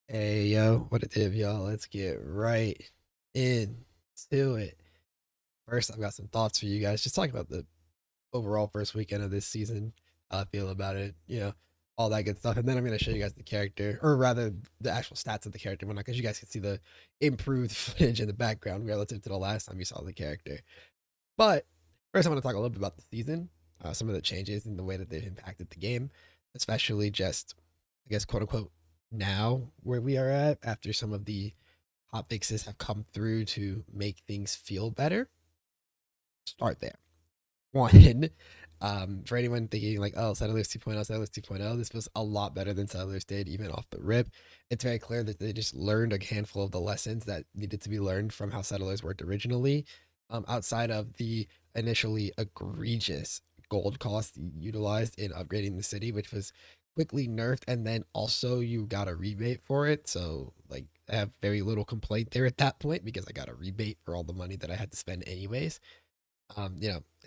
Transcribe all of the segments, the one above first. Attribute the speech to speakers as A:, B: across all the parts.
A: Hey yo, what it is, y'all? Let's get right into it. First, I've got some thoughts for you guys. Just talk about the overall first weekend of this season, how I feel about it, all that good stuff. And then I'm gonna show you guys the character, or rather the actual stats of the character, whatnot, because you guys can see the improved footage in the background relative to the last time you saw the character. But first, I want to talk a little bit about the season, some of the changes in the way that they've impacted the game, especially just, I guess, quote unquote, now where we are at after some of the hot fixes have come through to make things feel better. Start there. One, for anyone thinking like, oh, Settlers 2.0, Settlers 2.0, this was a lot better than Settlers did, even off the rip. It's very clear that they just learned a handful of the lessons that needed to be learned from how Settlers worked originally, outside of the initially egregious gold cost utilized in upgrading the city, which was quickly nerfed, and then also you got a rebate for it. So, like, I have very little complaint there at that point because I got a rebate for all the money that I had to spend anyways. A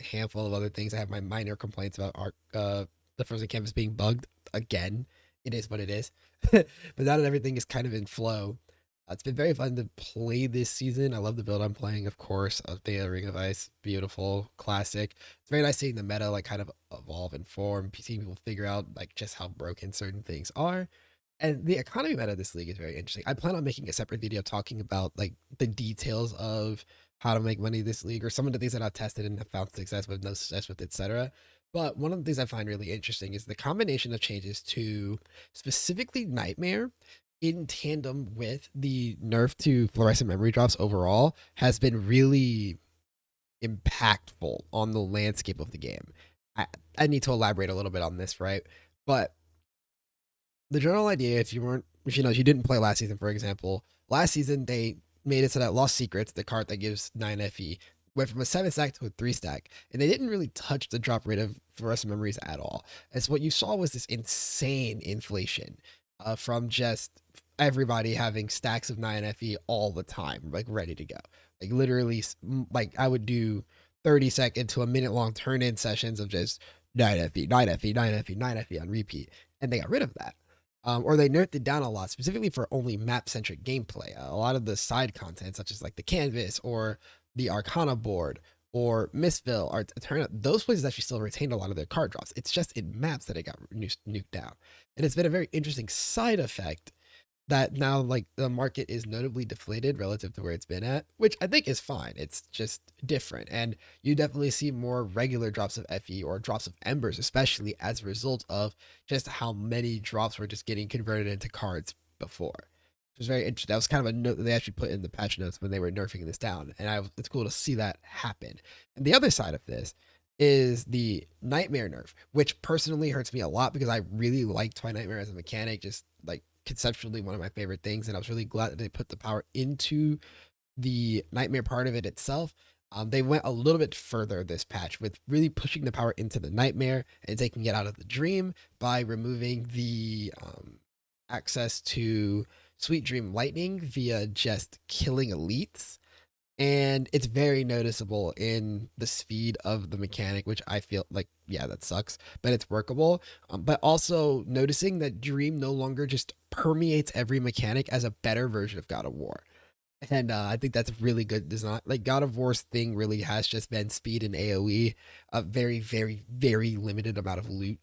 A: handful of other things. I have my minor complaints about the frozen canvas being bugged again. It is what it is. But now that everything is kind of in flow, it's been very fun to play this season. I love the build I'm playing, of course. Thea Ring of Ice, beautiful, classic. It's very nice seeing the meta like kind of evolve and form, seeing people figure out like just how broken certain things are. And the economy meta of this league is very interesting. I plan on making a separate video talking about like the details of how to make money this league, or some of the things that I've tested and have found success with, no success with, etc. But one of the things I find really interesting is the combination of changes to specifically Nightmare in tandem with the nerf to fluorescent memory drops overall has been really impactful on the landscape of the game. I, I need to elaborate a little bit on this, right? But the general idea, if you didn't play last season, for example, last season they made it so that Lost Secrets, the card that gives 9 FE, went from a 7 stack to a 3 stack, and they didn't really touch the drop rate of fluorescent memories at all. And so what you saw was this insane inflation from just everybody having stacks of 9 FE all the time, like ready to go. Like literally, like I would do 30-second to a minute long turn in sessions of just 9 FE, 9 FE, 9 FE, 9 FE on repeat. And they got rid of that, or they nerfed it down a lot, specifically for only map-centric gameplay. A lot of the side content, such as like the canvas or the Arcana board or Mistville or Eterna, those places actually still retained a lot of their card drops. It's just in maps that it got nuked down, and it's been a very interesting side effect that now like the market is notably deflated relative to where it's been at, which I think is fine. It's just different. And you definitely see more regular drops of FE or drops of embers, especially as a result of just how many drops were just getting converted into cards before. It was very interesting. That was kind of a note that they actually put in the patch notes when they were nerfing this down. And it's cool to see that happen. And the other side of this is the Nightmare nerf, which personally hurts me a lot because I really like Twilight Nightmare as a mechanic, just like conceptually one of my favorite things, and I was really glad that they put the power into the Nightmare part of it itself. They went a little bit further this patch with really pushing the power into the Nightmare and taking it out of the Dream by removing the access to Sweet Dream Lightning via just killing elites. And it's very noticeable in the speed of the mechanic, which I feel like, yeah, that sucks, but it's workable. But also noticing that Dream no longer just permeates every mechanic as a better version of God of War. And I think that's really good design. Like God of War's thing really has just been speed and AoE, a very, very, very limited amount of loot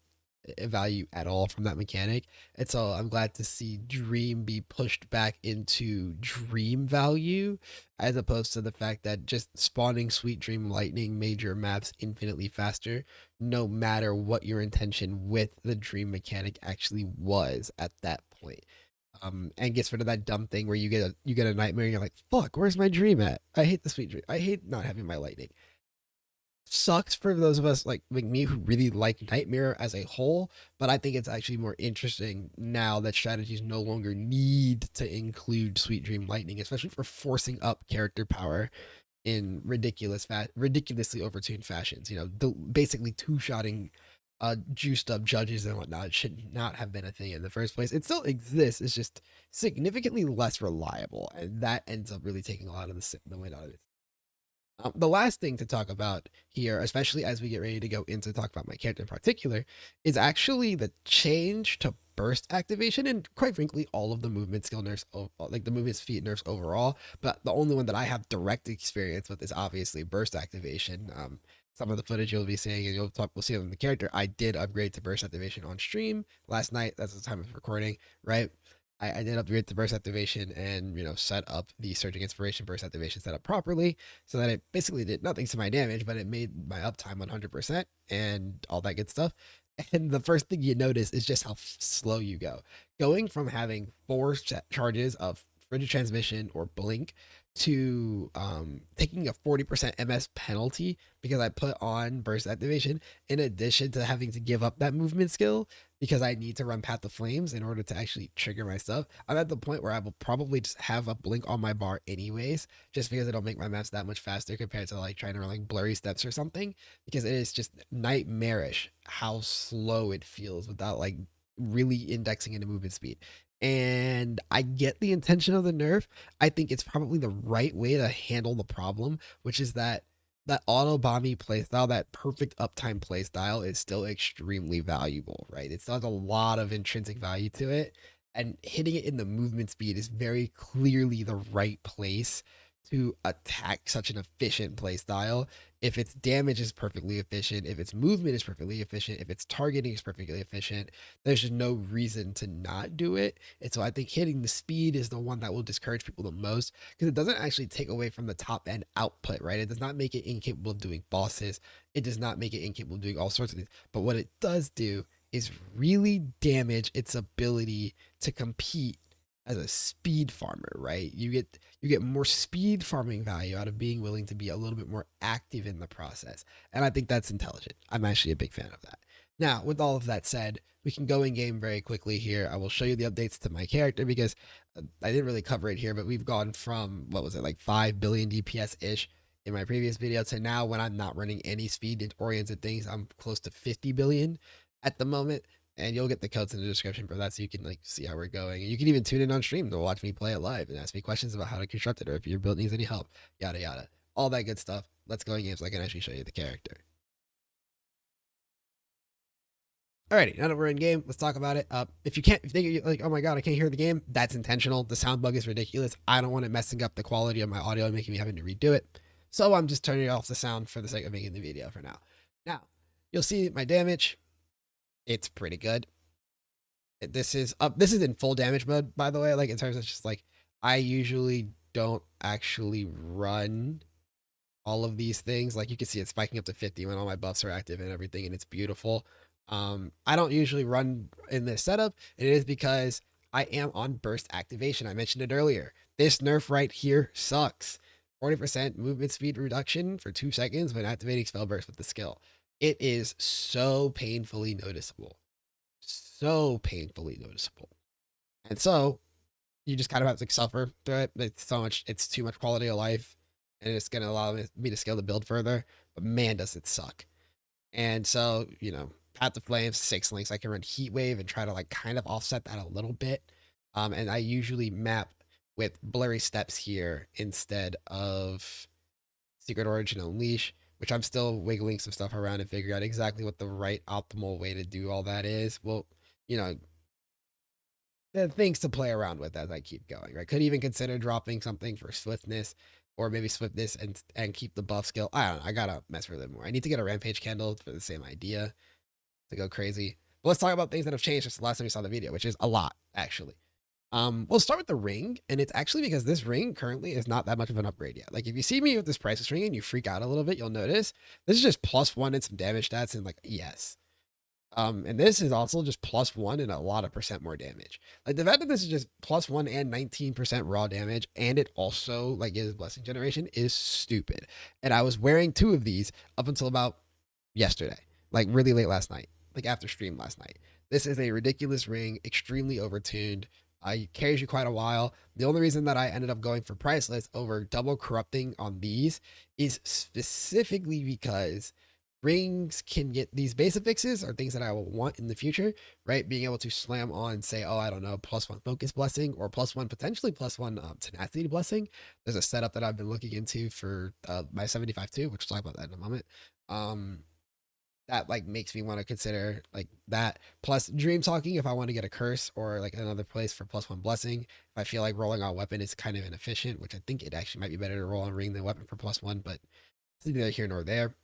A: value at all from that mechanic. And so I'm glad to see Dream be pushed back into Dream value as opposed to the fact that just spawning Sweet Dream Lightning made your maps infinitely faster, no matter what your intention with the Dream mechanic actually was at that point. And gets rid of that dumb thing where you get a nightmare and you're like, fuck, where's my dream at? I hate the sweet dream. I hate not having my lightning. Sucks for those of us like me who really like Nightmare as a whole, but I think it's actually more interesting now that strategies no longer need to include Sweet Dream Lightning, especially for forcing up character power in ridiculously overtuned fashions. Basically two-shotting juiced up judges and whatnot should not have been a thing in the first place. It still exists. It's just significantly less reliable, and that ends up really taking a lot of the wind out of it. The last thing to talk about here, especially as we get ready to go into talk about my character in particular, is actually the change to burst activation and quite frankly all of the movement skill nerfs, like the movement speed nerfs overall. But the only one that I have direct experience with is obviously burst activation. Some of the footage you'll be seeing and we'll see it in the character. I did upgrade to burst activation on stream last night. That's the time of recording, right? I did upgrade to burst activation and set up the surging inspiration burst activation setup properly so that it basically did nothing to my damage, but it made my uptime 100% and all that good stuff. And the first thing you notice is just how slow you go. Going from having four charges of frigid transmission or blink to taking a 40% MS penalty because I put on burst activation, in addition to having to give up that movement skill because I need to run Path of Flames in order to actually trigger my stuff. I'm at the point where I will probably just have a blink on my bar anyways, just because it'll make my maps that much faster compared to like trying to run like blurry steps or something, because it is just nightmarish how slow it feels without like really indexing into movement speed. And I get the intention of the nerf. I think it's probably the right way to handle the problem, which is that auto bomby playstyle, that perfect uptime playstyle is still extremely valuable, right? It still has a lot of intrinsic value to it. And hitting it in the movement speed is very clearly the right place to attack such an efficient playstyle. If its damage is perfectly efficient, if its movement is perfectly efficient, if its targeting is perfectly efficient, there's just no reason to not do it. And so I think hitting the speed is the one that will discourage people the most, because it doesn't actually take away from the top end output, right? It does not make it incapable of doing bosses. It does not make it incapable of doing all sorts of things. But what it does do is really damage its ability to compete as a speed farmer, right? You get more speed farming value out of being willing to be a little bit more active in the process. And I think that's intelligent. I'm actually a big fan of that. Now, with all of that said, we can go in game very quickly here. I will show you the updates to my character because I didn't really cover it here, but we've gone from, what was it, like 5 billion DPS ish in my previous video to now, when I'm not running any speed oriented things, I'm close to 50 billion at the moment. And you'll get the codes in the description for that, so you can like see how we're going. And you can even tune in on stream to watch me play it live and ask me questions about how to construct it, or if your build needs any help, yada yada, all that good stuff. Let's go in game so I can actually show you the character. Alrighty, now that we're in game, let's talk about it. If you can't, if you're like, oh my god, I can't hear the game, that's intentional. The sound bug is ridiculous. I don't want it messing up the quality of my audio and making me having to redo it. So I'm just turning off the sound for the sake of making the video for now. Now, you'll see my damage. It's pretty good. This is in full damage mode, by the way. Like in terms of just like, I usually don't actually run all of these things. Like you can see it spiking up to 50 when all my buffs are active and everything, and it's beautiful. I don't usually run in this setup. It is because I am on burst activation. I mentioned it earlier. This nerf right here sucks. 40% movement speed reduction for 2 seconds when activating spell burst with the skill. It is so painfully noticeable. So painfully noticeable. And so you just kind of have to suffer through it. It's too much quality of life, and it's going to allow me to scale the build further. But man, does it suck. And so, Path of Flames, 6 links, I can run Heat Wave and try to like kind of offset that a little bit. And I usually map with Blurry Steps here instead of Secret Origin Unleash, which I'm still wiggling some stuff around and figuring out exactly what the right optimal way to do all that is. Well, you know, the things to play around with as I keep going, right? Could even consider dropping something for swiftness, or maybe swiftness and keep the buff skill. I don't know. I gotta mess with it more. I need to get a rampage candle for the same idea to go crazy. But let's talk about things that have changed since the last time we saw the video, which is a lot, actually. We'll start with the ring, and it's actually because this ring currently is not that much of an upgrade yet. Like if you see me with this priceless ring and you freak out a little bit, you'll notice this is just +1 and some damage stats and like yes. And this is also just +1 and a lot of percent more damage. Like the fact that this is just +1 and 19% raw damage, and it also like gives blessing generation is stupid. And I was wearing 2 of these up until about yesterday, like really late last night, like after stream last night. This is a ridiculous ring, extremely overtuned. It carries you quite a while. The only reason that I ended up going for priceless over double corrupting on these is specifically because rings can get these basic fixes are things that I will want in the future, right? Being able to slam on, say, oh, I don't know, +1 focus blessing or +1, potentially +1 tenacity blessing. There's a setup that I've been looking into for my 75 too, which we'll talk about that in a moment. That like makes me want to consider like that plus dream talking if I want to get a curse or like another place for +1 blessing. If I feel like rolling on weapon is kind of inefficient, which I think it actually might be better to roll on ring than weapon for +1, but it's neither here nor there.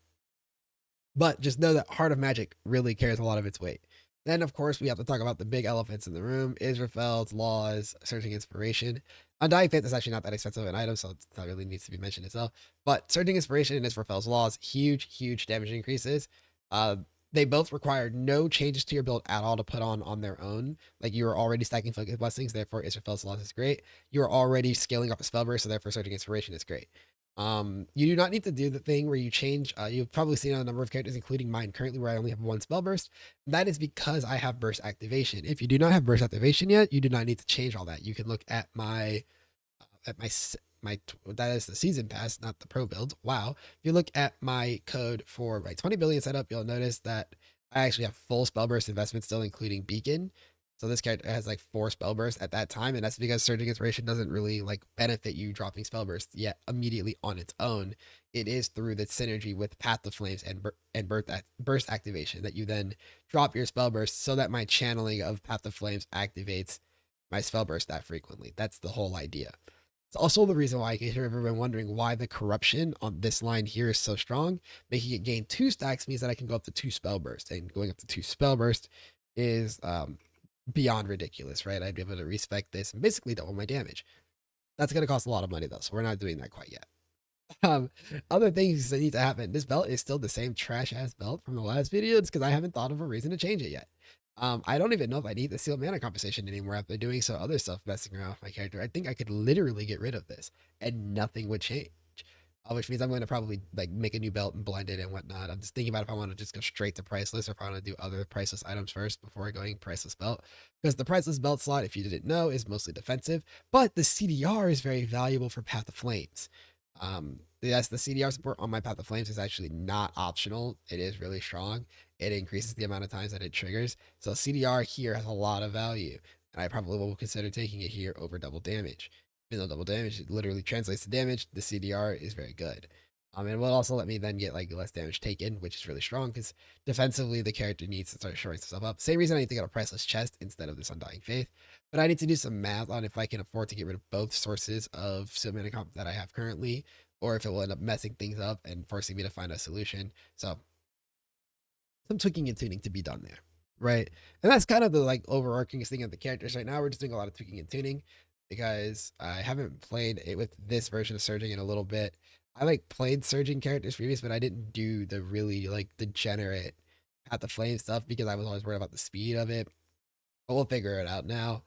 A: But just know that Heart of Magic really carries a lot of its weight. Then, of course, we have to talk about the big elephants in the room: Israfel's laws, Surging Inspiration. Undying Faith is actually not that expensive an item, so it's not really needs to be mentioned itself. But Surging Inspiration and Israfel's laws, huge damage increases. Uh, they both require no changes to your build at all to put on their own. Like you are already stacking Focus Blessings, therefore Israfel's laws is great. You are already scaling up a spell burst, so therefore Surging Inspiration is great. You do not need to do the thing where you change. You've probably seen on a number of characters, including mine currently, where I only have 1 spell burst. That is because I have burst activation. If you do not have burst activation yet, you do not need to change all that. You can look at my that is the season pass, not the pro build. Wow. If you look at my code for my 20 billion setup, you'll notice that I actually have full spell burst investment still, including beacon. So this character has like 4 spell bursts at that time, and that's because Surging Inspiration doesn't really like benefit you dropping spell bursts yet immediately on its own. It is through the synergy with Path of Flames and burst activation that you then drop your spell burst, so that my channeling of Path of Flames activates my spell burst that frequently. That's the whole idea. It's also the reason why I can hear everyone wondering why the corruption on this line here is so strong. Making it gain 2 stacks means that I can go up to 2 spell bursts, and going up to 2 spell burst is beyond ridiculous, right? I'd be able to respec this and basically double my damage. That's going to cost a lot of money though, so we're not doing that quite yet. Other things that need to happen. This belt is still the same trash ass belt from the last video. It's because I haven't thought of a reason to change it yet. I don't even know if I need the sealed mana compensation anymore after doing some other stuff messing around with my character. I think I could literally get rid of this and nothing would change. Which means I'm going to probably like make a new belt and blend it and whatnot. I'm just thinking about if I want to just go straight to priceless or if I want to do other priceless items first before going priceless belt. Because the priceless belt slot, if you didn't know, is mostly defensive, but the CDR is very valuable for Path of Flames. Yes, the CDR support on my Path of Flames is actually not optional. It is really strong. It increases the amount of times that it triggers. So CDR here has a lot of value, and I probably will consider taking it here over double damage. Even though double damage literally translates to damage, the CDR is very good. And it will also let me then get like less damage taken, which is really strong because defensively the character needs to start shoring stuff up. Same reason I need to get a priceless chest instead of this Undying Faith. But I need to do some math on if I can afford to get rid of both sources of sealed mana comp that I have currently, or if it will end up messing things up and forcing me to find a solution. So some tweaking and tuning to be done there, right? And that's kind of the like overarching thing of the characters right now. We're just doing a lot of tweaking and tuning because I haven't played it with this version of Surging in a little bit. I like played Surging characters previous, but I didn't do the really like degenerate Path of Flame stuff because I was always worried about the speed of it. But we'll figure it out now.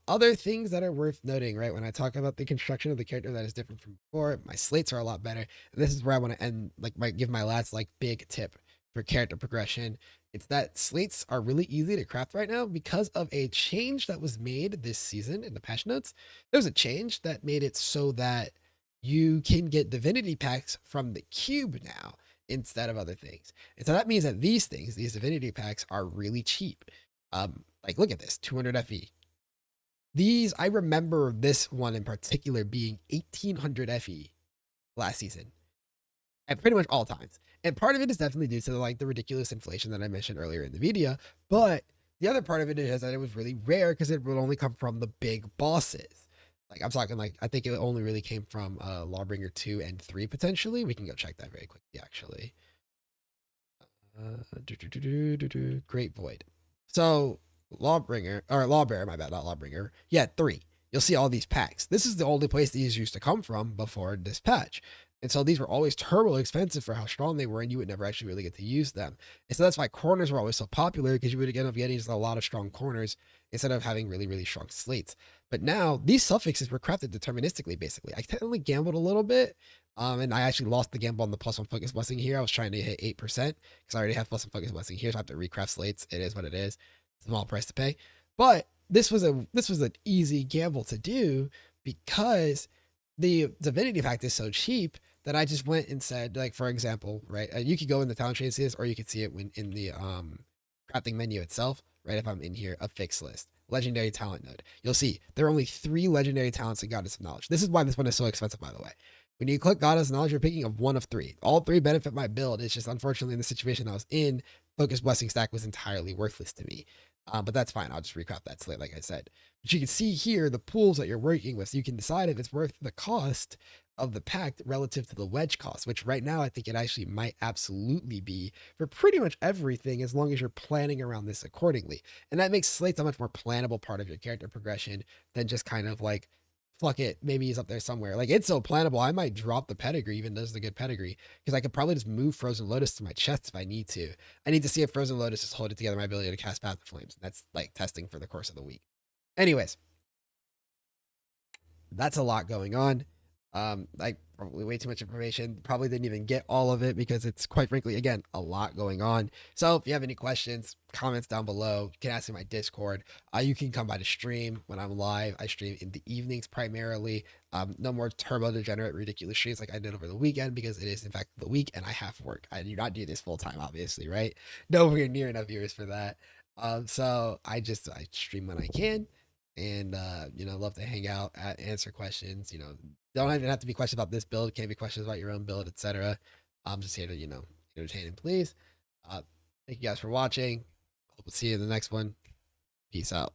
A: Other things that are worth noting, right? When I talk about the construction of the character that is different from before, my slates are a lot better. And this is where I want to end, like, give my last like big tip for character progression. It's that slates are really easy to craft right now because of a change that was made this season in the patch notes. There was a change that made it so that you can get divinity packs from the cube now instead of other things. And so that means that these things, these divinity packs, are really cheap. Like look at this, 200 FE. These, I remember this one in particular being 1800 FE last season at pretty much all times. And part of it is definitely due to like the ridiculous inflation that I mentioned earlier in the video. But the other part of it is that it was really rare because it would only come from the big bosses. Like I'm talking like, I think it only really came from Lawbringer 2 and 3 potentially. We can go check that very quickly actually. Great Void. So Lawbringer, or Lawbearer, my bad, not Lawbringer. Yeah, 3. You'll see all these packs. This is the only place these used to come from before this patch. And so these were always turbo expensive for how strong they were, and you would never actually really get to use them. And so that's why corners were always so popular, because you would end up getting just a lot of strong corners instead of having really, really strong slates. But now these suffixes were crafted deterministically, basically. I technically gambled a little bit, and I actually lost the gamble on the +1 focus blessing here. I was trying to hit 8% because I already have +1 focus blessing here, so I have to recraft slates. It is what it is. Small price to pay. But this was an easy gamble to do because the divinity pack is so cheap then I just went and said, like, for example, right? You could go in the talent tree and see this, or you could see it when in the crafting menu itself, right? If I'm in here, a fixed list, legendary talent node, you'll see there are only 3 legendary talents in Goddess of Knowledge. This is why this one is so expensive, by the way. When you click Goddess of Knowledge, you're picking of one of 3. All 3 benefit my build. It's just unfortunately in the situation I was in, Focus Blessing stack was entirely worthless to me. But that's fine. I'll just recap that slate, like I said. But you can see here the pools that you're working with. So you can decide if it's worth the cost of the pact relative to the wedge cost, which right now I think it actually might absolutely be for pretty much everything as long as you're planning around this accordingly. And that makes slates a much more plannable part of your character progression than just kind of like, fuck it, maybe he's up there somewhere. Like, it's so plannable, I might drop the pedigree, even though it's a good pedigree, because I could probably just move Frozen Lotus to my chest if I need to. I need to see if Frozen Lotus is holding together my ability to cast Path of Flames. That's like testing for the course of the week. Anyways, that's a lot going on. Like probably way too much information. Probably didn't even get all of it because it's quite frankly, again, a lot going on. So if you have any questions, comments down below, you can ask in my Discord. You can come by to stream when I'm live. I stream in the evenings primarily. No more turbo degenerate ridiculous streams like I did over the weekend because it is in fact the week and I have work. I do not do this full time, obviously, right? Nowhere near enough viewers for that. So I stream when I can, and love to hang out, answer questions. Don't even have to be questions about this build, can't be questions about your own build, etc. I'm just here to entertain and please. Thank you guys for watching. Hope to see you in the next one. Peace out.